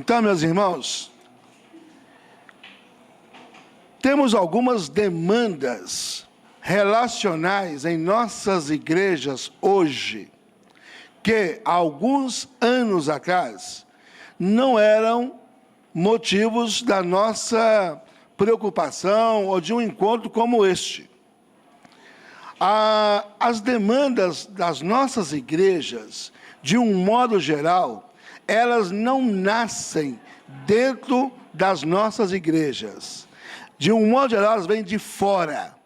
Então, meus irmãos, temos algumas demandas relacionais em nossas igrejas hoje, que há alguns anos atrás não eram motivos da nossa preocupação ou de um encontro como este. As demandas das nossas igrejas, de um modo geral, elas não nascem dentro das nossas igrejas. De um modo geral, elas vêm de fora.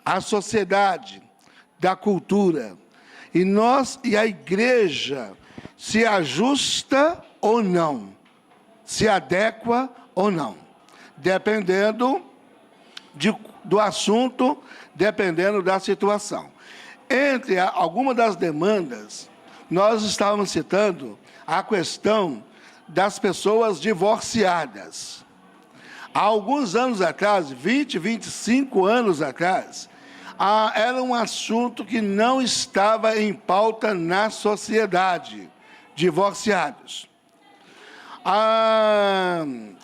A sociedade, da cultura. E a igreja se ajusta ou não, se adequa ou não, dependendo do assunto, dependendo da situação. Entre algumas das demandas, nós estávamos citando a questão das pessoas divorciadas. Há alguns anos atrás, 20, 25 anos atrás, era um assunto que não estava em pauta na sociedade, divorciados.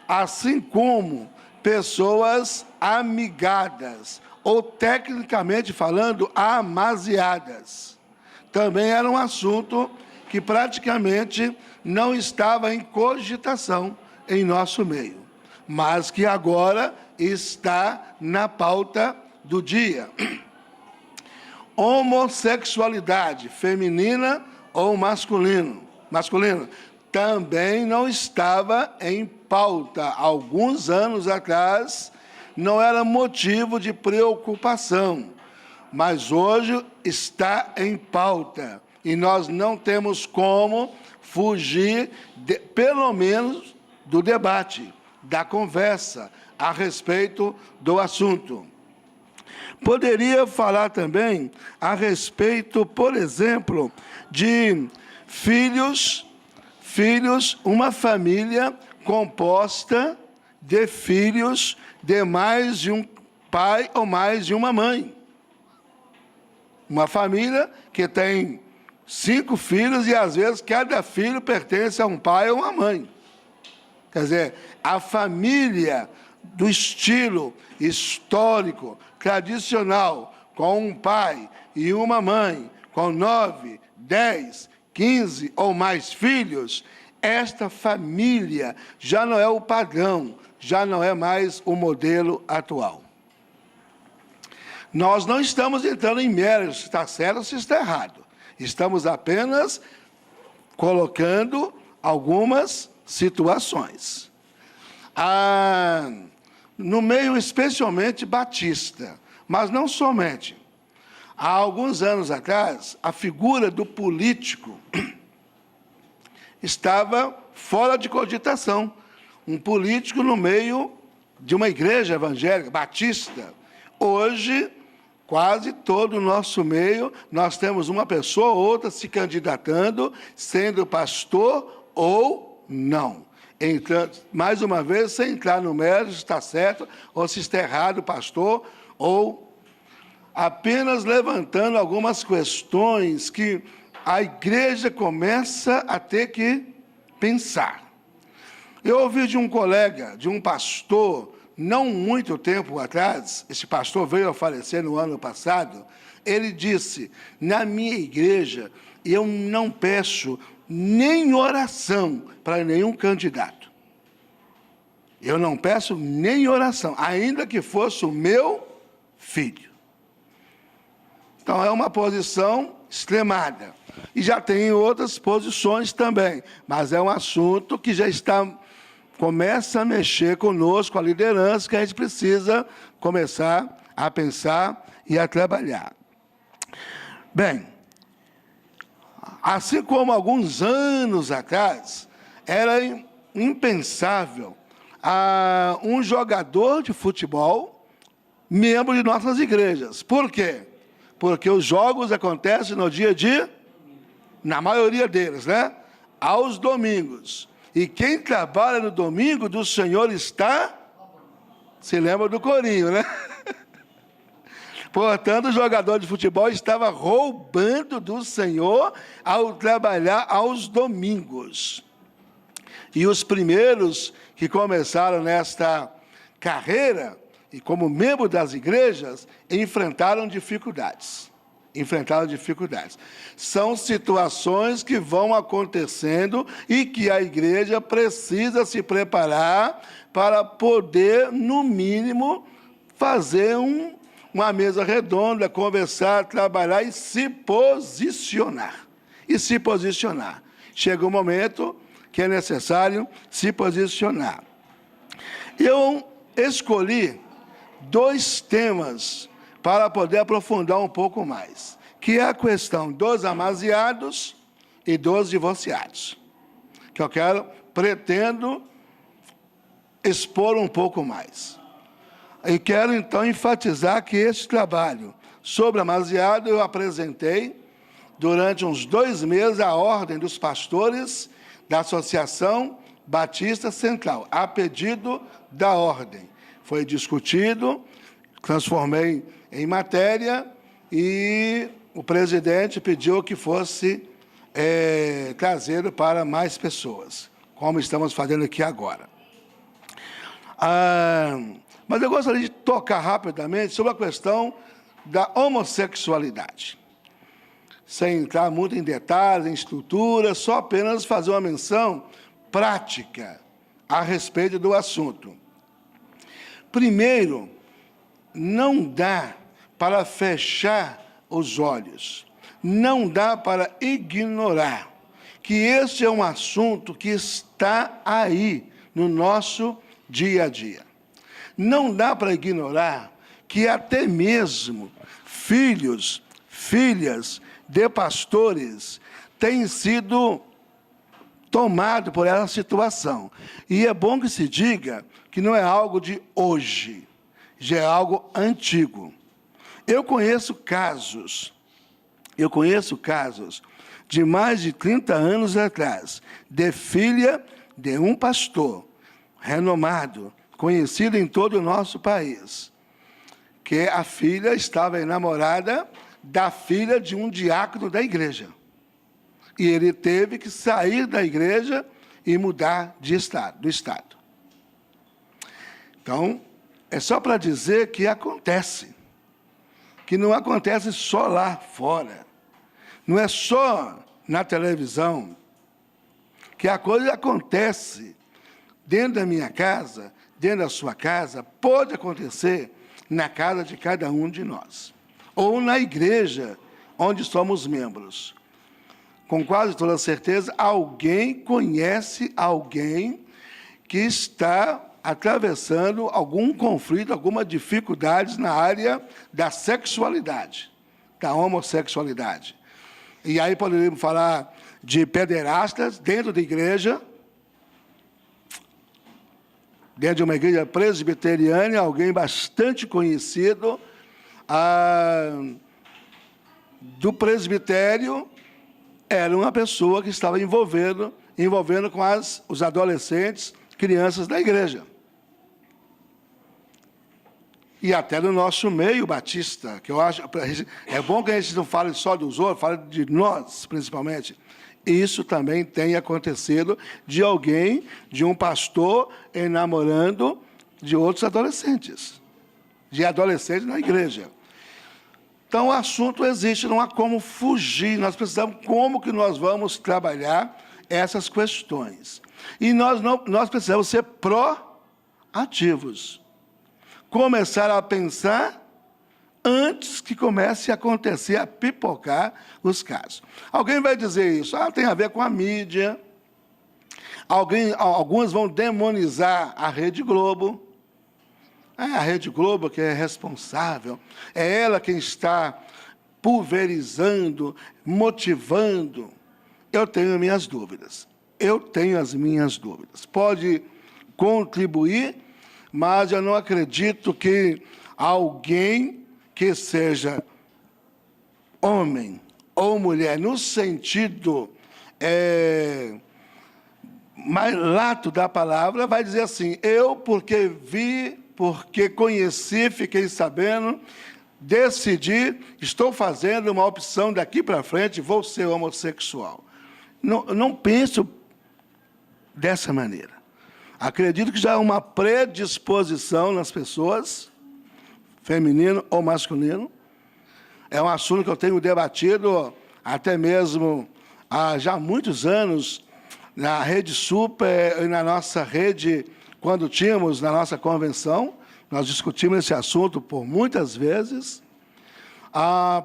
Assim como pessoas amigadas, ou tecnicamente falando, amaziadas. Também era um assunto que praticamente não estava em cogitação em nosso meio, mas que agora está na pauta do dia. Homossexualidade, feminina ou masculino, também não estava em pauta. Alguns anos atrás, não era motivo de preocupação, mas hoje está em pauta. E nós não temos como fugir, pelo menos, do debate, da conversa a respeito do assunto. Poderia falar também a respeito, por exemplo, de filhos, uma família composta de filhos de mais de um pai ou mais de uma mãe. Uma família que tem 5 filhos e, às vezes, cada filho pertence a um pai ou uma mãe. Quer dizer, a família do estilo histórico, tradicional, com um pai e uma mãe, com 9, 10, 15 ou mais filhos, esta família já não é o padrão, já não é mais o modelo atual. Nós não estamos entrando em méritos se está certo ou se está errado. Estamos apenas colocando algumas situações. No meio especialmente batista, mas não somente. Há alguns anos atrás, a figura do político estava fora de cogitação. Um político no meio de uma igreja evangélica, batista. Hoje, quase todo o nosso meio, nós temos uma pessoa ou outra se candidatando, sendo pastor ou não. Entrando, mais uma vez, sem entrar no mérito, se está certo ou se está errado, pastor, ou apenas levantando algumas questões que a igreja começa a ter que pensar. Eu ouvi de um colega, de um pastor, não muito tempo atrás, esse pastor veio a falecer no ano passado, ele disse, na minha igreja, eu não peço nem oração para nenhum candidato. Eu não peço nem oração, ainda que fosse o meu filho. Então, é uma posição extremada. E já tem outras posições também, mas é um assunto que já começa a mexer conosco, a liderança, que a gente precisa começar a pensar e a trabalhar. Bem, assim como alguns anos atrás, era impensável um jogador de futebol membro de nossas igrejas. Por quê? Porque os jogos acontecem no dia na maioria deles, né? Aos domingos. E quem trabalha no domingo do Senhor está... Se lembra do corinho, né? Portanto, o jogador de futebol estava roubando do Senhor ao trabalhar aos domingos. E os primeiros que começaram nesta carreira, e como membro das igrejas, enfrentaram dificuldades. São situações que vão acontecendo e que a igreja precisa se preparar para poder, no mínimo, fazer uma mesa redonda, conversar, trabalhar e se posicionar. Chega um momento que é necessário se posicionar. Eu escolhi 2 temas para poder aprofundar um pouco mais, que é a questão dos amaziados e dos divorciados, que eu pretendo expor um pouco mais. E quero, então, enfatizar que esse trabalho sobre amaziado eu apresentei durante uns 2 meses a ordem dos pastores da Associação Batista Central, a pedido da ordem. Foi discutido, transformei em matéria e o presidente pediu que fosse trazido para mais pessoas, como estamos fazendo aqui agora. Mas eu gostaria de tocar rapidamente sobre a questão da homossexualidade. Sem entrar muito em detalhes, em estrutura, só apenas fazer uma menção prática a respeito do assunto. Primeiro, não dá para fechar os olhos, não dá para ignorar que este é um assunto que está aí no nosso dia a dia. Não dá para ignorar que até mesmo filhos, filhas de pastores têm sido tomados por essa situação. E é bom que se diga que não é algo de hoje, já é algo antigo. Eu conheço casos de mais de 30 anos atrás, de filha de um pastor renomado, conhecido em todo o nosso país, que a filha estava enamorada da filha de um diácono da igreja. E ele teve que sair da igreja e mudar do estado. Então, é só para dizer que acontece. Que não acontece só lá fora. Não é só na televisão. Que a coisa acontece dentro da minha casa, dentro da sua casa, pode acontecer na casa de cada um de nós. Ou na igreja onde somos membros. Com quase toda certeza, alguém conhece alguém que está atravessando algum conflito, alguma dificuldade na área da sexualidade, da homossexualidade. E aí poderíamos falar de pederastas dentro da igreja, dentro de uma igreja presbiteriana, alguém bastante conhecido do presbitério, era uma pessoa que estava envolvendo com os adolescentes, crianças da igreja. E até no nosso meio batista, que eu acho, é bom que a gente não fale só dos outros, fale de nós, principalmente. Isso também tem acontecido de alguém, de um pastor, enamorando de outros adolescentes, de adolescentes na igreja. Então, o assunto existe, não há como fugir, nós precisamos, como que nós vamos trabalhar essas questões. E nós precisamos ser proativos. Começar a pensar antes que comece a acontecer, a pipocar os casos. Alguém vai dizer isso, tem a ver com a mídia. Alguns vão demonizar a Rede Globo. A Rede Globo que é responsável, é ela quem está pulverizando, motivando. Eu tenho as minhas dúvidas. Pode contribuir, mas eu não acredito que alguém que seja homem ou mulher, no sentido mais lato da palavra, vai dizer assim, eu porque vi, porque conheci, fiquei sabendo, decidi, estou fazendo uma opção daqui para frente, vou ser homossexual. Não penso dessa maneira. Acredito que já há uma predisposição nas pessoas, feminino ou masculino. É um assunto que eu tenho debatido até mesmo há já muitos anos na Rede Super e na nossa rede, quando tínhamos na nossa convenção. Nós discutimos esse assunto por muitas vezes.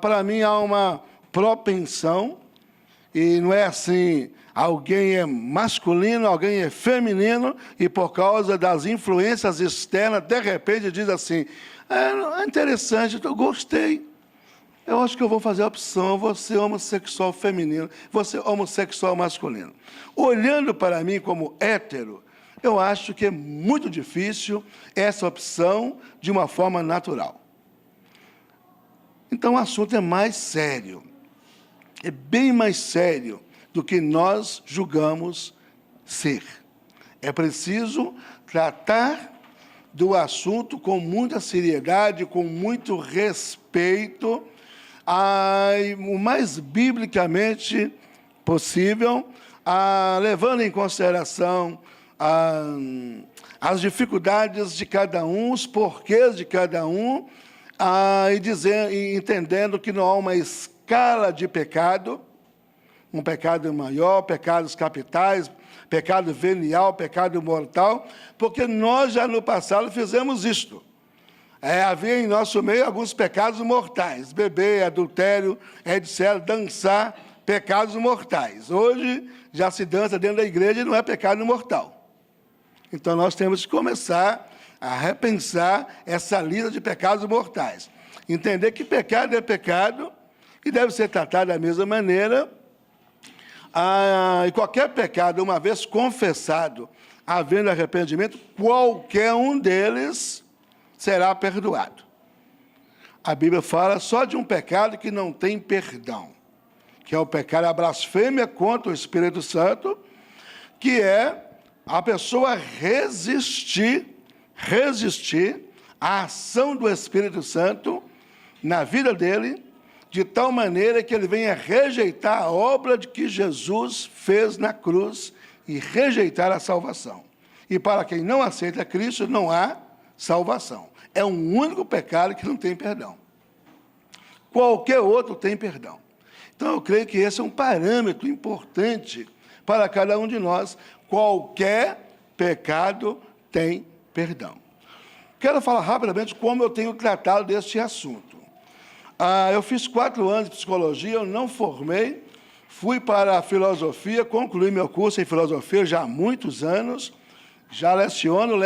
Para mim, há uma propensão, e não é assim, alguém é masculino, alguém é feminino, e por causa das influências externas, de repente diz assim, é interessante, eu gostei, eu acho que eu vou fazer a opção, eu vou ser homossexual feminino, vou ser homossexual masculino. Olhando para mim como hétero, eu acho que é muito difícil essa opção de uma forma natural. Então, o assunto é mais sério, é bem mais sério do que nós julgamos ser. É preciso tratar do assunto com muita seriedade, com muito respeito, o mais biblicamente possível, levando em consideração as dificuldades de cada um, os porquês de cada um, e entendendo que não há uma escala de pecado, um pecado maior, pecados capitais, pecado venial, pecado mortal, porque nós já no passado fizemos isto. Havia em nosso meio alguns pecados mortais, beber, adultério, etc., dançar, pecados mortais. Hoje já se dança dentro da igreja e não é pecado mortal. Então nós temos que começar a repensar essa lista de pecados mortais. Entender que pecado é pecado e deve ser tratado da mesma maneira. E qualquer pecado, uma vez confessado, havendo arrependimento, qualquer um deles será perdoado. A Bíblia fala só de um pecado que não tem perdão, que é o pecado, a blasfêmia contra o Espírito Santo, que é a pessoa resistir à ação do Espírito Santo na vida dele, de tal maneira que ele venha rejeitar a obra de que Jesus fez na cruz e rejeitar a salvação. E para quem não aceita Cristo, não há salvação. É um único pecado que não tem perdão. Qualquer outro tem perdão. Então, eu creio que esse é um parâmetro importante para cada um de nós. Qualquer pecado tem perdão. Quero falar rapidamente como eu tenho tratado deste assunto. Eu fiz 4 anos de psicologia, eu não formei, fui para a filosofia, concluí meu curso em filosofia já há muitos anos, já leciono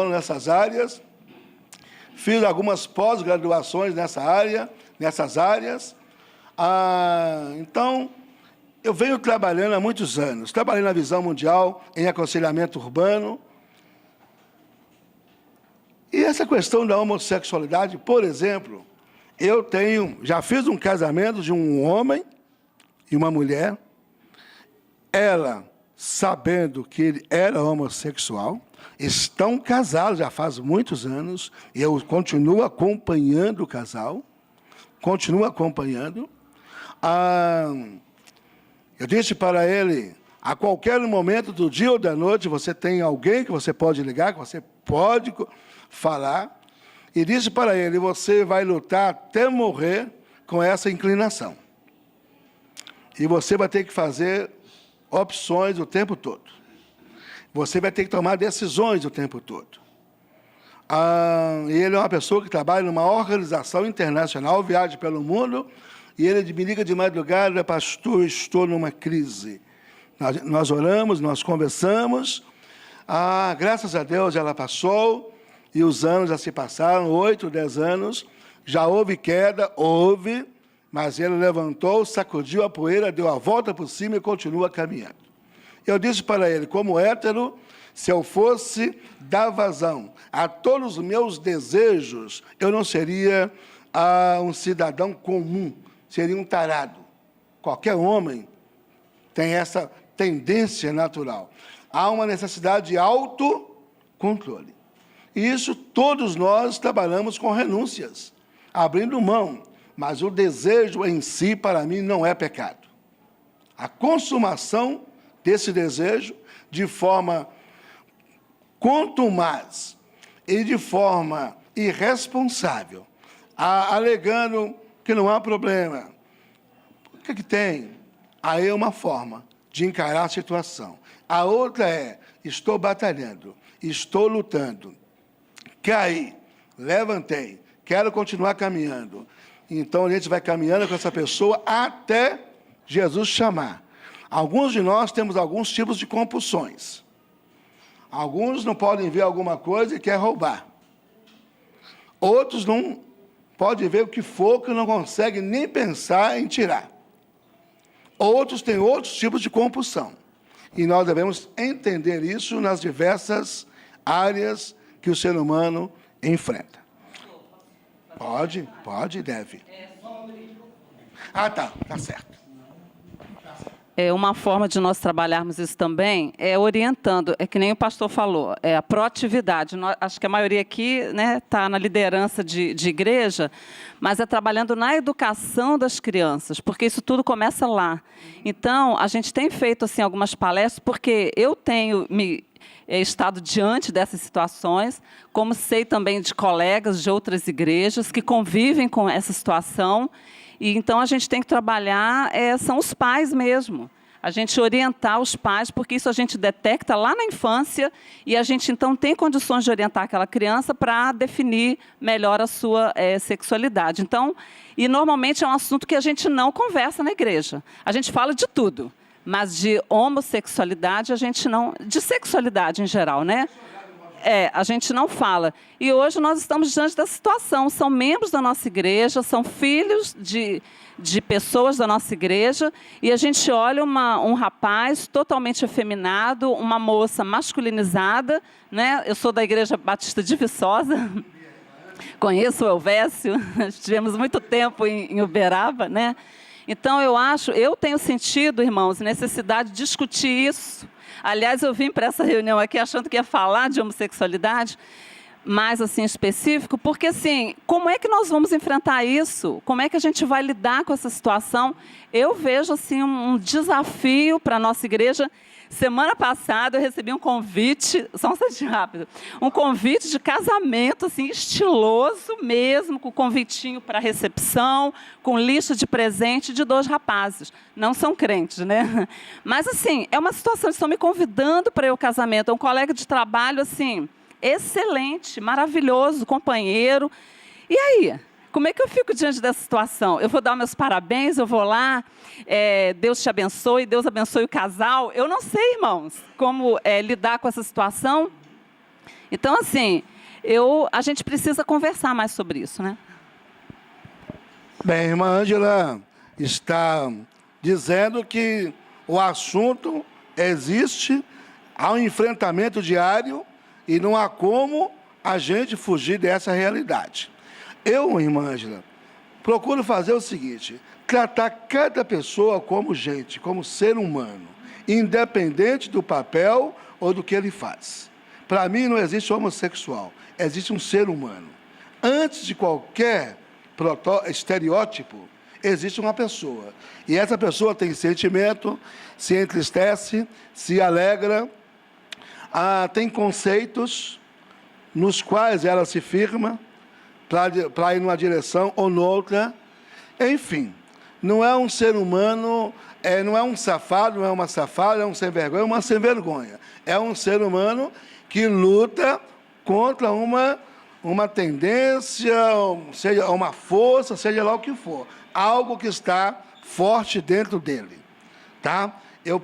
nessas áreas, fiz algumas pós-graduações nessas áreas. Então, eu venho trabalhando há muitos anos. Trabalhei na Visão Mundial, em aconselhamento urbano. E essa questão da homossexualidade, por exemplo, já fiz um casamento de um homem e uma mulher, ela sabendo que ele era homossexual, estão casados já faz muitos anos, e eu continuo acompanhando o casal, eu disse para ele, a qualquer momento do dia ou da noite, você tem alguém que você pode ligar, que você pode falar, e disse para ele, você vai lutar até morrer com essa inclinação. E você vai ter que fazer opções o tempo todo. Você vai ter que tomar decisões o tempo todo. E ele é uma pessoa que trabalha numa organização internacional, viaja pelo mundo, e ele me liga de madrugada, pastor, estou numa crise. Nós oramos, nós conversamos, graças a Deus ela passou, e os anos já se passaram, 8, 10 anos, já houve queda, mas ele levantou, sacudiu a poeira, deu a volta por cima e continua caminhando. Eu disse para ele, como hétero, se eu fosse dar vazão a todos os meus desejos, eu não seria um cidadão comum, seria um tarado. Qualquer homem tem essa tendência natural. Há uma necessidade de autocontrole. E isso todos nós trabalhamos com renúncias, abrindo mão. Mas o desejo em si, para mim, não é pecado. A consumação desse desejo de forma contumaz e de forma irresponsável, alegando que não há problema. O que tem? Aí é uma forma de encarar a situação. A outra é, estou batalhando, estou lutando, caí, levantei, quero continuar caminhando. Então, a gente vai caminhando com essa pessoa até Jesus chamar. Alguns de nós temos alguns tipos de compulsões. Alguns não podem ver alguma coisa e querem roubar. Outros não podem ver o que for que não conseguem nem pensar em tirar. Outros têm outros tipos de compulsão. E nós devemos entender isso nas diversas áreas que o ser humano enfrenta. Pode e deve. Tá certo. Uma forma de nós trabalharmos isso também é orientando, é que nem o pastor falou, é a proatividade. Acho que a maioria aqui está na liderança de igreja, mas é trabalhando na educação das crianças, porque isso tudo começa lá. Então, a gente tem feito assim, algumas palestras, porque eu tenho estado diante dessas situações, como sei também de colegas de outras igrejas que convivem com essa situação. E então a gente tem que trabalhar, são os pais mesmo. A gente orientar os pais, porque isso a gente detecta lá na infância e a gente então tem condições de orientar aquela criança para definir melhor a sua sexualidade. Então, e normalmente é um assunto que a gente não conversa na igreja. A gente fala de tudo, mas de homossexualidade a gente não, de sexualidade em geral, né? A gente não fala. E hoje nós estamos diante da situação. São membros da nossa igreja, são filhos de pessoas da nossa igreja, e a gente olha um rapaz totalmente afeminado, uma moça masculinizada, né? Eu sou da Igreja Batista de Viçosa, conheço o Elvésio, tivemos muito tempo em Uberaba, né? Então, eu tenho sentido, irmãos, necessidade de discutir isso. Aliás, eu vim para essa reunião aqui achando que ia falar de homossexualidade, mais assim específico, porque assim, como é que nós vamos enfrentar isso? Como é que a gente vai lidar com essa situação? Eu vejo assim um desafio para a nossa igreja. Semana passada eu recebi um convite, só um instante rápido, um convite de casamento, assim, estiloso mesmo, com convitinho para recepção, com lista de presente de 2 rapazes. Não são crentes, né? Mas assim, é uma situação, eles estão me convidando para ir ao casamento. É um colega de trabalho, assim, excelente, maravilhoso, companheiro. E aí? Como é que eu fico diante dessa situação? Eu vou dar meus parabéns, eu vou lá, Deus te abençoe, Deus abençoe o casal. Eu não sei, irmãos, como lidar com essa situação. Então, assim, a gente precisa conversar mais sobre isso, né? Bem, a irmã Ângela está dizendo que o assunto existe, há um enfrentamento diário e não há como a gente fugir dessa realidade. Eu, irmã Ângela, procuro fazer o seguinte, tratar cada pessoa como gente, como ser humano, independente do papel ou do que ele faz. Para mim não existe homossexual, existe um ser humano. Antes de qualquer estereótipo, existe uma pessoa. E essa pessoa tem sentimento, se entristece, se alegra, tem conceitos nos quais ela se firma, para ir numa direção ou noutra. Enfim, não é um ser humano, não é um safado, não é uma safada, é um sem vergonha, é uma sem vergonha. É um ser humano que luta contra uma tendência, seja uma força, seja lá o que for. Algo que está forte dentro dele. Tá? Eu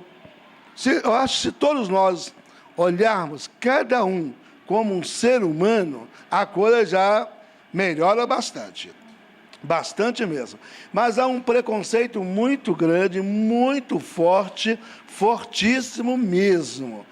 acho que se todos nós olharmos cada um como um ser humano, a coisa já melhora bastante. Bastante mesmo. Mas há um preconceito muito grande, muito forte, fortíssimo mesmo.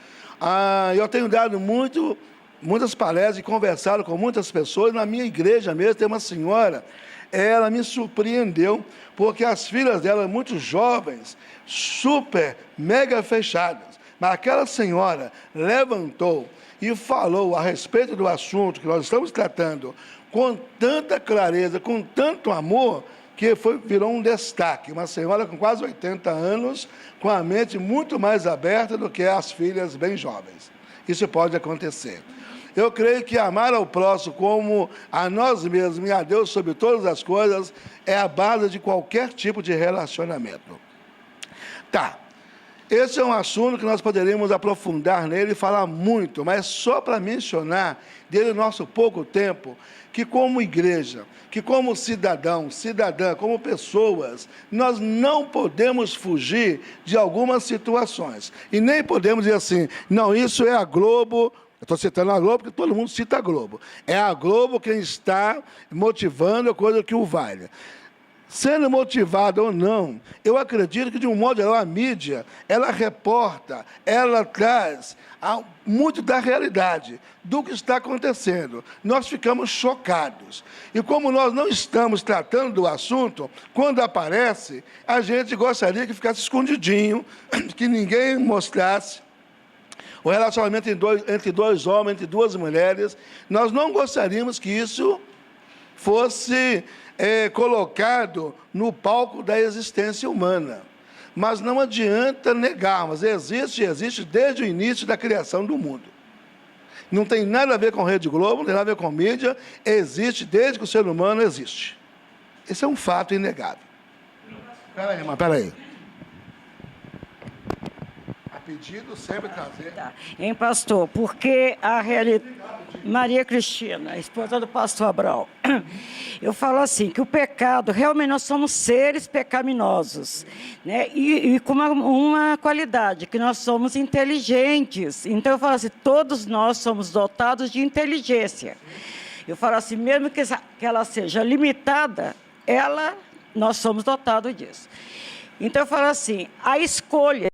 Eu tenho dado muitas palestras e conversado com muitas pessoas. Na minha igreja mesmo tem uma senhora, ela me surpreendeu, porque as filhas dela, muito jovens, super, mega fechadas. Mas aquela senhora levantou e falou a respeito do assunto que nós estamos tratando com tanta clareza, com tanto amor, que virou um destaque. Uma senhora com quase 80 anos, com a mente muito mais aberta do que as filhas bem jovens. Isso pode acontecer. Eu creio que amar ao próximo como a nós mesmos e a Deus sobre todas as coisas é a base de qualquer tipo de relacionamento. Tá. Esse é um assunto que nós poderíamos aprofundar nele e falar muito, mas só para mencionar dele nosso pouco tempo, que como igreja, que como cidadão, cidadã, como pessoas, nós não podemos fugir de algumas situações. E nem podemos dizer assim, não, isso é a Globo. Eu estou citando a Globo porque todo mundo cita a Globo. É a Globo quem está motivando a coisa que o vale. Sendo motivado ou não, eu acredito que, de um modo geral, a mídia, ela reporta, ela traz muito da realidade, do que está acontecendo. Nós ficamos chocados. E como nós não estamos tratando do assunto, quando aparece, a gente gostaria que ficasse escondidinho, que ninguém mostrasse. O relacionamento entre dois homens, entre duas mulheres, nós não gostaríamos que isso fosse colocado no palco da existência humana. Mas não adianta negarmos, existe desde o início da criação do mundo. Não tem nada a ver com Rede Globo, não tem nada a ver com mídia, existe desde que o ser humano existe. Esse é um fato inegável. Espera aí, irmã, espera aí. Pedido sempre trazer. Tá. Hein, pastor? Porque a realidade... Maria Cristina, esposa do pastor Abraão. Eu falo assim, que o pecado, realmente nós somos seres pecaminosos, né? E com uma qualidade, que nós somos inteligentes. Então eu falo assim, todos nós somos dotados de inteligência. Eu falo assim, mesmo que ela seja limitada, nós somos dotados disso. Então eu falo assim, a escolha